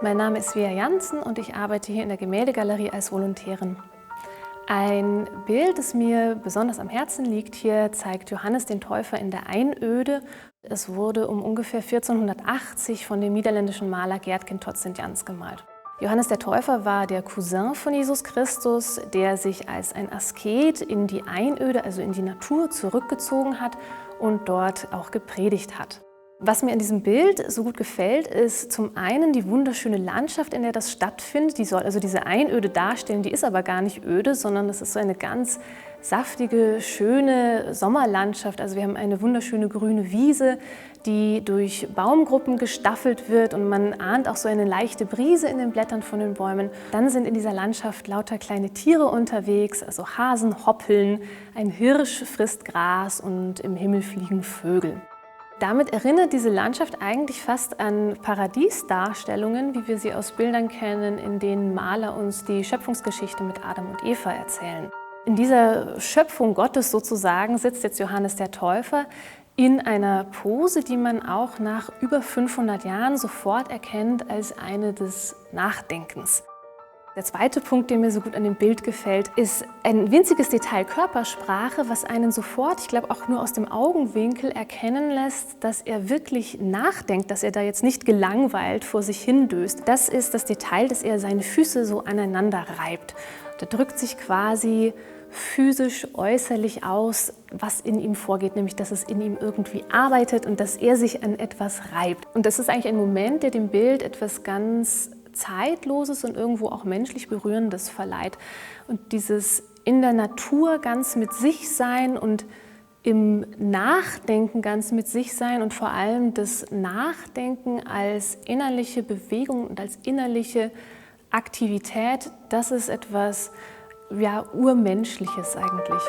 Mein Name ist Svea Jansen und ich arbeite hier in der Gemäldegalerie als Volontärin. Ein Bild, das mir besonders am Herzen liegt hier, zeigt Johannes den Täufer in der Einöde. Es wurde um ungefähr 1480 von dem niederländischen Maler Geert Canthodt Sint-Jans gemalt. Johannes der Täufer war der Cousin von Jesus Christus, der sich als ein Asket in die Einöde, also in die Natur, zurückgezogen hat und dort auch gepredigt hat. Was mir an diesem Bild so gut gefällt, ist zum einen die wunderschöne Landschaft, in der das stattfindet. Die soll also diese Einöde darstellen, die ist aber gar nicht öde, sondern das ist so eine ganz saftige, schöne Sommerlandschaft. Also wir haben eine wunderschöne grüne Wiese, die durch Baumgruppen gestaffelt wird und man ahnt auch so eine leichte Brise in den Blättern von den Bäumen. Dann sind in dieser Landschaft lauter kleine Tiere unterwegs, also Hasen hoppeln, ein Hirsch frisst Gras und im Himmel fliegen Vögel. Damit erinnert diese Landschaft eigentlich fast an Paradiesdarstellungen, wie wir sie aus Bildern kennen, in denen Maler uns die Schöpfungsgeschichte mit Adam und Eva erzählen. In dieser Schöpfung Gottes sozusagen sitzt jetzt Johannes der Täufer in einer Pose, die man auch nach über 500 Jahren sofort erkennt als eine des Nachdenkens. Der zweite Punkt, der mir so gut an dem Bild gefällt, ist ein winziges Detail Körpersprache, was einen sofort, ich glaube auch nur aus dem Augenwinkel, erkennen lässt, dass er wirklich nachdenkt, dass er da jetzt nicht gelangweilt vor sich hindöst. Das ist das Detail, dass er seine Füße so aneinander reibt. Da drückt sich quasi physisch, äußerlich aus, was in ihm vorgeht, nämlich dass es in ihm irgendwie arbeitet und dass er sich an etwas reibt. Und das ist eigentlich ein Moment, der dem Bild etwas ganz Zeitloses und irgendwo auch menschlich Berührendes verleiht. Und dieses in der Natur ganz mit sich sein und im Nachdenken ganz mit sich sein und vor allem das Nachdenken als innerliche Bewegung und als innerliche Aktivität, das ist etwas, ja, Urmenschliches eigentlich.